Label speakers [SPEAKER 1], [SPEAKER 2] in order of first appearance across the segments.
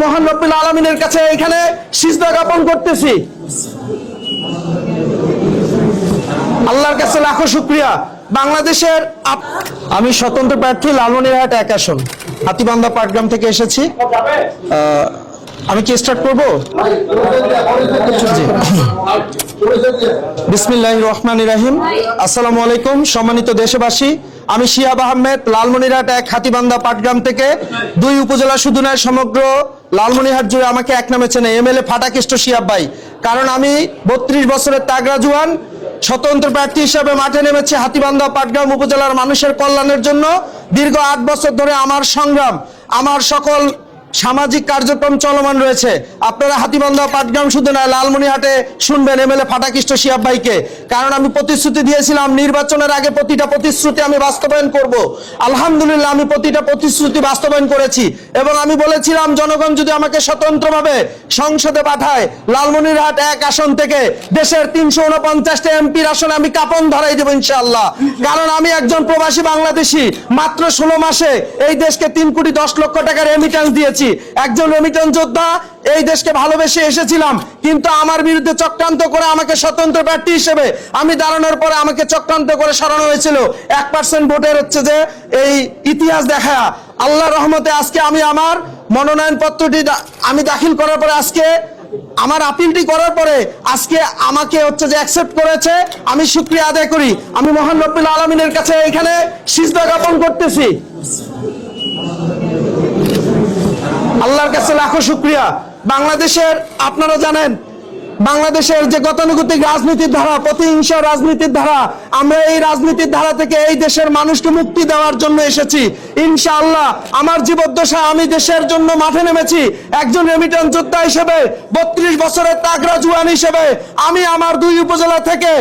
[SPEAKER 1] মহান রব্বুল আলামিনের কাছে এখানে সিজদা জ্ঞাপন করতেছি। আল্লাহর কাছে লাখো শুকরিয়া। বাংলাদেশের আমি স্বতন্ত্র প্রার্থী, লালমনিরহাট 1 আসন, হাতীবান্ধা পাটগ্রাম থেকে এসেছি। আমি কি স্টার্ট করবো? বিসমিল্লাহির রহমানির রহিম। আসসালামু আলাইকুম সম্মানিত দেশবাসী, আমি শিহাব আহমেদ, লালমনিরহাট 1 হাতীবান্ধা পাটগ্রাম থেকে। 2 উপজেলা শুধু নয়, সমগ্র লালমনিরহাট জুড়ে আমাকে এক নামে চেনে এমএলএ ফাটাকেষ্ট শিহাব ভাই। কারণ আমি 32 বছরের তাগড়া জুয়ান, স্বতন্ত্র প্রার্থী হিসেবে মাঠে নেমেছি হাতীবান্ধা পাটগ্রাম উপজেলার মানুষের কল্যাণের জন্য। দীর্ঘ 8 বছর ধরে আমার সংগ্রাম, আমার সকল সামাজিক কার্যক্রম চলমান রয়েছে। আপনারা হাতীবান্ধা পাটগ্রাম শুধু নয়, লালমনিরহাটে শুনবেন এমএলএ ফাটাকেষ্ট শিহাব ভাইকে। কারণ আমি প্রতিশ্রুতি দিয়েছিলাম নির্বাচনের আগে প্রতিটা প্রতিশ্রুতি আমি বাস্তবায়ন করব। আলহামদুলিল্লাহ আমি প্রতিটা প্রতিশ্রুতি বাস্তবায়ন করেছি এবং আমি বলেছিলাম জনগণ যদি আমাকে স্বতন্ত্রভাবে সংসদে পাঠায়, লালমনিরহাট 1 আসন থেকে দেশের 349টা এমপির আসনে আমি কাপন ধরাই দেব ইনশাআল্লাহ। কারণ আমি একজন প্রবাসী বাংলাদেশি, মাত্র 16 মাসে এই দেশকে 3 কোটি 10 লক্ষ টাকার রেমিটেন্স দিয়েছি। একজন রেমিটেন্স যোদ্ধা, এই দেশকে ভালোবেসে এসেছিলাম, কিন্তু আমার বিরুদ্ধে চক্রান্ত করে আমাকে স্বতন্ত্র প্রার্থী হিসেবে আমি দাঁড়ানোর পরে আমাকে চক্রান্ত করে সরানো হয়েছিল। 1% ভোটের হচ্ছে যে এই ইতিহাস দেখা। আল্লাহর রহমতে আজকে আমি আমার মনোনয়ন পত্রটি আমি দাখিল করার পরে, আজকে আমার আপিলটি করার পরে আজকে আমাকে হচ্ছে যে অ্যাকসেপ্ট করেছে। আমি শুকরিয়া আদায় করি। আমি মহান রব্বুল আলামিনের কাছে এখানে সিজদা জ্ঞাপন করতেছি। আল্লাহর কাছে লাখো শুকরিয়া। বাংলাদেশের আপনারা জানেন, বাংলাদেশের যে গতানুগতিক রাজনীতির ধারা, প্রতিহিংসা রাজনীতির ধারা, আমরা এই রাজনীতির ধারা থেকে এই দেশের মানুষকে মুক্তি দেওয়ার জন্য এসেছি। ইনশাআল্লাহ আমার জীবদ্দশায় আমি দেশের জন্য মাঠে নেমেছি একজন রেমিটেন্স যোদ্ধা হিসেবে, 32 বছরের তাগড়া জুয়ান হিসেবে। আমি আমার 2 উপজেলা থেকে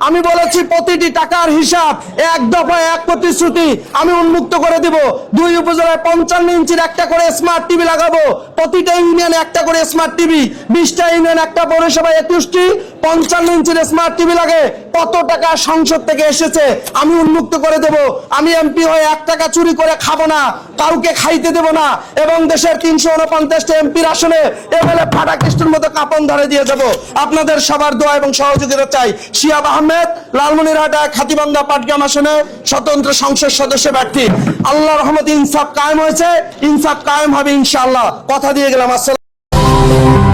[SPEAKER 1] আমি বলেছি প্রতিটি টাকার হিসাব, এক দফায় এক প্রতিশ্রুতি আমি উন্মুক্ত করে দিব। 2 উপজেলায় 55 ইঞ্চির একটা করে স্মার্ট টিভি লাগাবো, প্রতিটা ইউনিয়নে একটা করে স্মার্ট টিভি, 20টা ইউনিয়ন, একটা পৌরসভায় 21টি 55 ইঞ্চির স্মার্ট টিভি লাগে। কত টাকা সংসদ থেকে এসেছে আমি উন্মুক্ত করে দেব। আমি এমপি হয়ে 1 টাকা চুরি করে খাবো না, কাউকে খাইতে দেব না, এবং দেশের 349টা এমপির আসনে এমএলএ ফাটাকেস্টের মতো কাপন ধরে দিয়ে দেব। আপনাদের সবার দোয়া এবং সহযোগিতা চাই। শিহাব আহমেদ, লালমনিরহাট 1 হাতীবান্ধা পাটগ্রাম আসনে স্বতন্ত্র সংসদ সদস্য প্রার্থী। আল্লাহর রহমতে ইনসাফ কায়েম হয়েছে, ইনসাফ কায়েম হবে ইনশাআল্লাহ। কথা দিয়ে গেলাম। আসসালাম।